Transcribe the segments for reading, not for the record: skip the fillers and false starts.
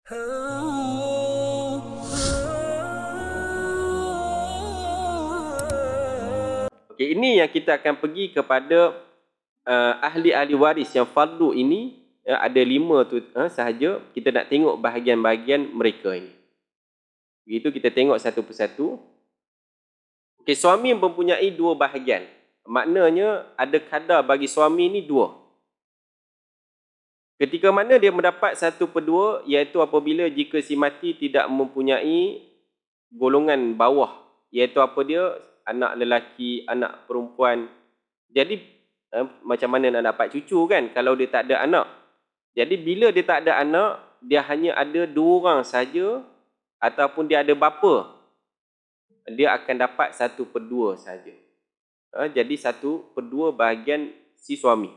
Okey, ini yang kita akan pergi kepada ahli-ahli waris yang fardu ini. Ada 5 tu sahaja. Kita nak tengok bahagian-bahagian mereka ini. Begitu kita tengok satu persatu. Okey, suami mempunyai 2 bahagian. Maknanya ada kadar bagi suami ni 2. Ketika mana dia mendapat 1/2, iaitu apabila jika si mati tidak mempunyai golongan bawah, iaitu apa dia, anak lelaki, anak perempuan. Jadi macam mana nak dapat cucu kan kalau dia tak ada anak. Jadi bila dia tak ada anak, dia hanya ada 2 orang saja, ataupun dia ada bapa, dia akan dapat 1/2 saja. Jadi 1/2 bahagian si suami.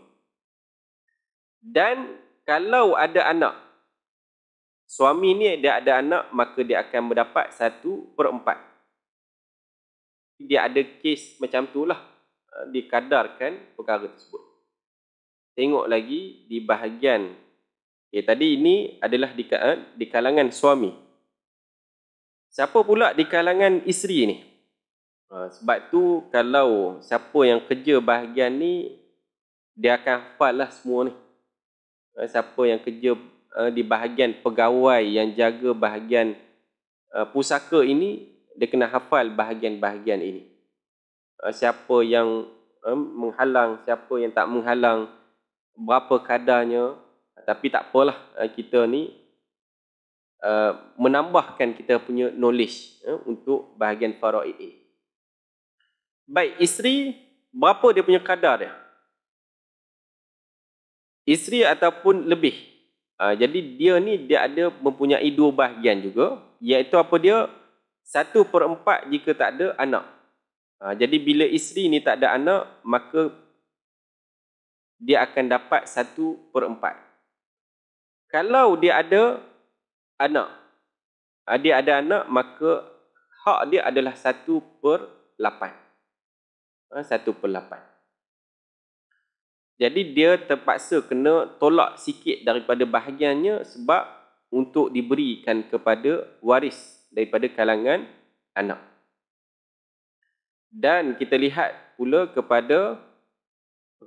Dan kalau ada anak, suami ni dia ada anak, maka dia akan mendapat 1/4. Dia ada kes macam tu lah, dikadarkan perkara tersebut. Tengok lagi di bahagian, tadi ini adalah di kalangan suami. Siapa pula di kalangan isteri ni? Sebab tu kalau siapa yang kerja bahagian ni, dia akan hafal lah semua ni. Siapa yang kerja di bahagian pegawai yang jaga bahagian pusaka ini, dia kena hafal bahagian-bahagian ini. Siapa yang menghalang, siapa yang tak menghalang, berapa kadarnya. Tapi tak apalah, kita ni menambahkan kita punya knowledge untuk bahagian faraid ini. Baik, isteri, berapa dia punya kadar dia? Isteri ataupun lebih. Jadi dia ni dia ada mempunyai 2 bahagian juga, iaitu apa dia? 1/4 jika tak ada anak. Jadi bila isteri ni tak ada anak, maka dia akan dapat 1/4. Kalau dia ada anak, maka hak dia adalah 1/8. 1/8. Jadi dia terpaksa kena tolak sikit daripada bahagiannya sebab untuk diberikan kepada waris daripada kalangan anak. Dan kita lihat pula kepada,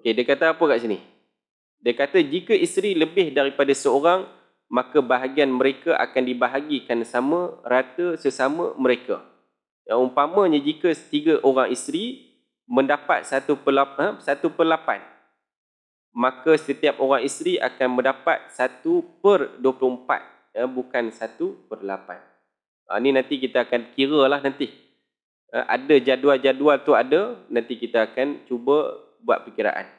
dia kata apa kat sini? Dia kata jika isteri lebih daripada seorang, maka bahagian mereka akan dibahagikan sama rata sesama mereka. Umpamanya jika 3 orang isteri mendapat 1/8, maka setiap orang isteri akan mendapat 1/24, bukan 1/8. Ni nanti kita akan kira lah nanti. Ada jadual-jadual tu ada, nanti kita akan cuba buat perkiraan.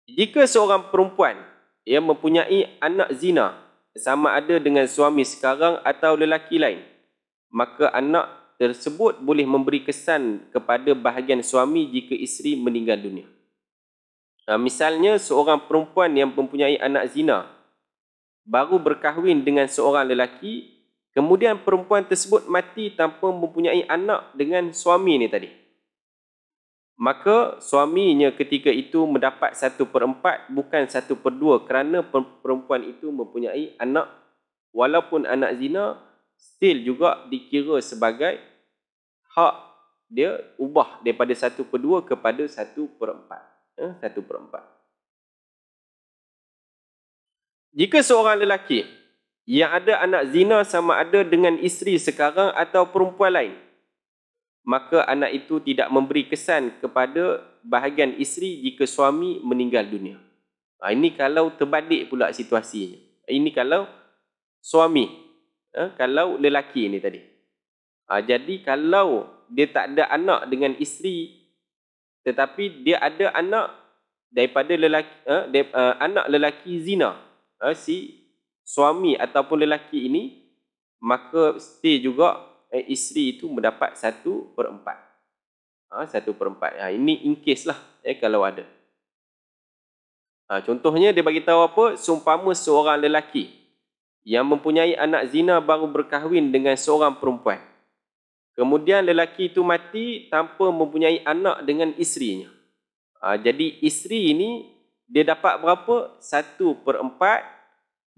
Jika seorang perempuan mempunyai anak zina, sama ada dengan suami sekarang atau lelaki lain, maka anak tersebut boleh memberi kesan kepada bahagian suami jika isteri meninggal dunia. Misalnya seorang perempuan yang mempunyai anak zina baru berkahwin dengan seorang lelaki, kemudian perempuan tersebut mati tanpa mempunyai anak dengan suami ni tadi, maka suaminya ketika itu mendapat 1/4, bukan 1/2, kerana perempuan itu mempunyai anak. Walaupun anak zina, still juga dikira sebagai hak dia, ubah daripada 1/2 kepada 1/4. 1/4. Jika seorang lelaki yang ada anak zina sama ada dengan isteri sekarang atau perempuan lain, maka anak itu tidak memberi kesan kepada bahagian isteri jika suami meninggal dunia. Ini kalau terbalik pula situasinya. Ini kalau suami, kalau lelaki ni tadi. Jadi kalau dia tak ada anak dengan isteri, tetapi dia ada anak daripada anak lelaki zina, si suami ataupun lelaki ini, maka mesti juga isteri itu mendapat 1/4. 1/4. Ini in case lah kalau ada. Contohnya dia bagi tahu apa? Seumpama seorang lelaki yang mempunyai anak zina baru berkahwin dengan seorang perempuan. Kemudian lelaki itu mati tanpa mempunyai anak dengan isterinya. Jadi isteri ini dia dapat berapa? 1/4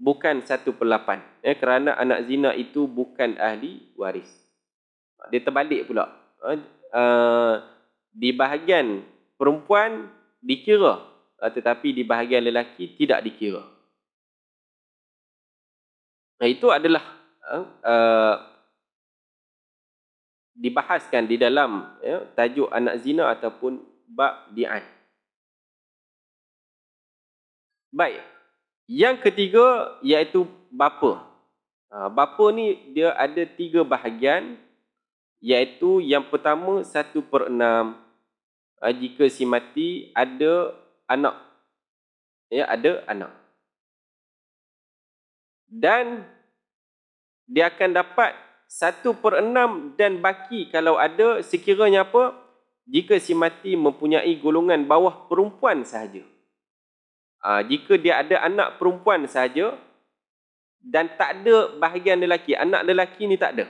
bukan 1/8. Kerana anak zina itu bukan ahli waris. Dia terbalik pula. Di bahagian perempuan dikira, tetapi di bahagian lelaki tidak dikira. Itu adalah dibahaskan di dalam tajuk anak zina ataupun bab li'an. Baik. Yang ketiga iaitu bapa. Bapa ni dia ada 3 bahagian, iaitu yang pertama 1/6 jika si mati ada anak. Ada anak. Dan dia akan dapat 1/6 dan baki kalau ada sekiranya apa? Jika si mati mempunyai golongan bawah perempuan sahaja. Jika dia ada anak perempuan sahaja dan tak ada bahagian lelaki, anak lelaki ni tak ada,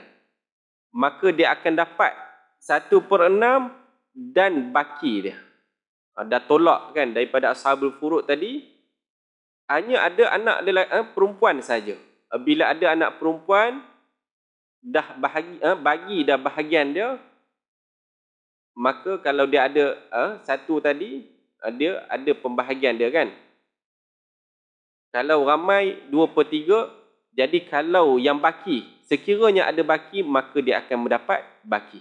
maka dia akan dapat 1/6 dan baki dia. Dah tolak kan daripada ashabul furud tadi, hanya ada anak perempuan saja. Bila ada anak perempuan, dah bagi dah bahagian dia, maka kalau dia ada satu tadi, dia ada pembahagian dia kan. Kalau ramai 2/3, jadi kalau yang baki, sekiranya ada baki, maka dia akan mendapat baki.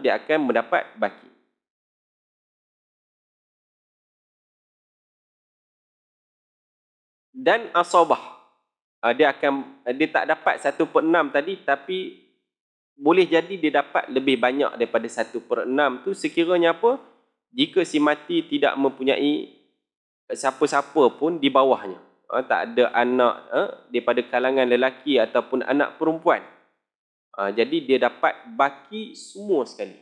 Dia akan mendapat baki. Dan asabah. Dia tak dapat 1/6 tadi, tapi boleh jadi dia dapat lebih banyak daripada 1/6 tu sekiranya apa? Jika si mati tidak mempunyai siapa-siapa pun di bawahnya. Tak ada anak daripada kalangan lelaki ataupun anak perempuan. Jadi dia dapat baki semua sekali.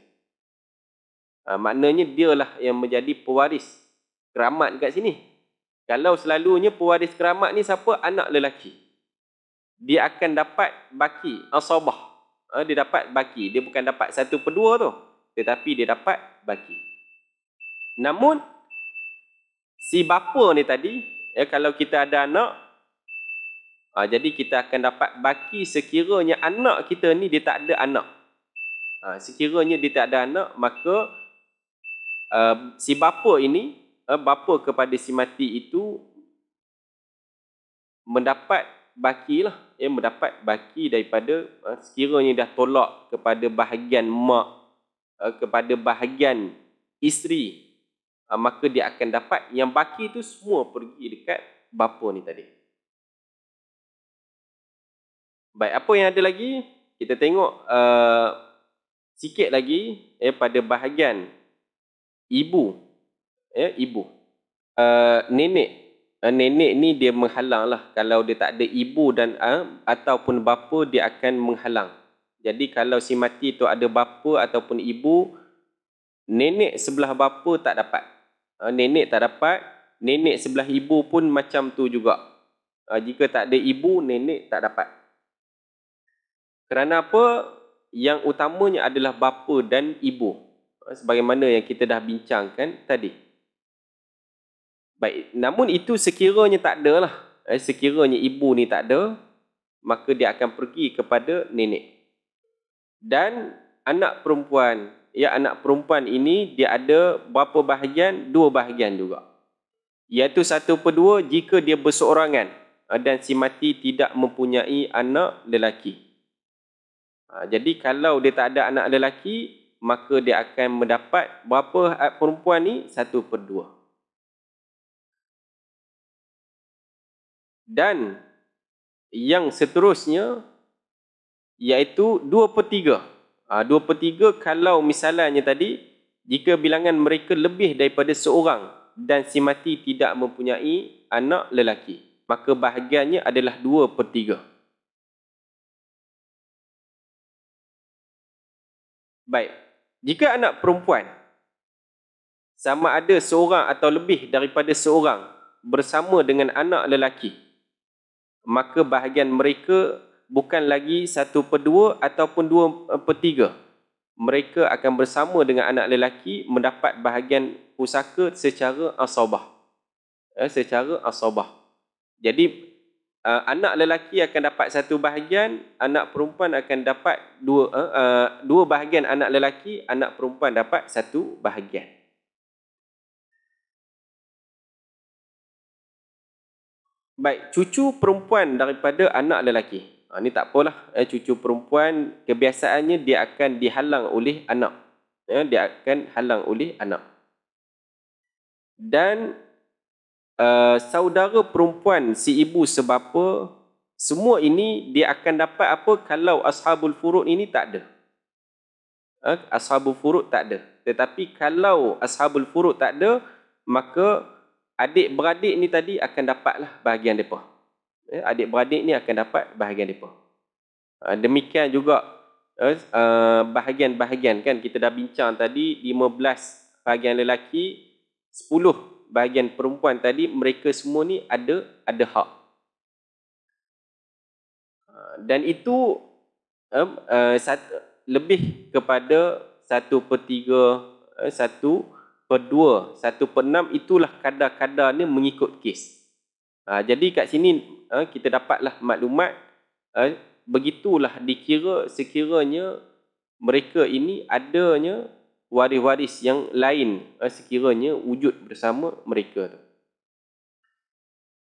Maknanya dialah yang menjadi pewaris keramat dekat sini. Kalau selalunya pewaris keramat ni siapa? Anak lelaki. Dia akan dapat baki, asabah. Dia dapat baki. Dia bukan dapat 1/2 tu. Tetapi dia dapat baki. Namun, si bapa ni tadi, kalau kita ada anak, jadi kita akan dapat baki sekiranya anak kita ni dia tak ada anak. Sekiranya dia tak ada anak, maka si bapa ini, bapa kepada si mati itu mendapat baki lah. Mendapat baki daripada sekiranya dah tolak kepada bahagian mak, kepada bahagian isteri, maka dia akan dapat yang baki tu semua pergi dekat bapa ni tadi. Baik, apa yang ada lagi? Kita tengok sikit lagi pada bahagian ibu. Ibu. Nenek. Nenek ni dia menghalang lah. Kalau dia tak ada ibu dan ataupun bapa, dia akan menghalang. Jadi kalau si mati tu ada bapa ataupun ibu, nenek sebelah bapa tak dapat. Nenek tak dapat. Nenek sebelah ibu pun macam tu juga. Jika tak ada ibu, nenek tak dapat. Kerana apa? Yang utamanya adalah bapa dan ibu. Sebagaimana yang kita dah bincangkan tadi. Baik, namun itu sekiranya tak ada lah. Sekiranya ibu ni tak ada, maka dia akan pergi kepada nenek. Dan anak perempuan, anak perempuan ini dia ada berapa bahagian? 2 bahagian juga. Iaitu 1/2 jika dia berseorangan dan si mati tidak mempunyai anak lelaki. Jadi kalau dia tak ada anak lelaki, maka dia akan mendapat berapa perempuan ni? 1/2. Dan yang seterusnya iaitu 2/3. 2/3 kalau misalnya tadi, jika bilangan mereka lebih daripada seorang dan si mati tidak mempunyai anak lelaki, maka bahagiannya adalah 2/3. Baik, jika anak perempuan sama ada seorang atau lebih daripada seorang bersama dengan anak lelaki, maka bahagian mereka bukan lagi 1/2 ataupun 2/3. Mereka akan bersama dengan anak lelaki mendapat bahagian pusaka secara asabah. Secara asabah. Jadi anak lelaki akan dapat 1 bahagian, anak perempuan akan dapat 2 bahagian anak lelaki, anak perempuan dapat 1 bahagian. Baik, cucu perempuan daripada anak lelaki. Ni tak apalah, cucu perempuan kebiasaannya dia akan dihalang oleh anak. Dia akan halang oleh anak. Dan saudara perempuan si ibu sebapa, semua ini dia akan dapat apa kalau ashabul furud ini tak ada. Ashabul furud tak ada. Tetapi kalau ashabul furud tak ada, maka adik-beradik ni tadi akan dapatlah bahagian mereka. Adik-beradik ni akan dapat bahagian mereka. Demikian juga bahagian-bahagian, kan kita dah bincang tadi, 15 bahagian lelaki, 10 bahagian perempuan tadi, mereka semua ni ada hak. Dan itu lebih kepada 1/3, 1/2, 1/6, itulah kadar-kadar ni mengikut kes. Jadi kat sini kita dapatlah maklumat, begitulah dikira sekiranya mereka ini adanya waris-waris yang lain sekiranya wujud bersama mereka tu.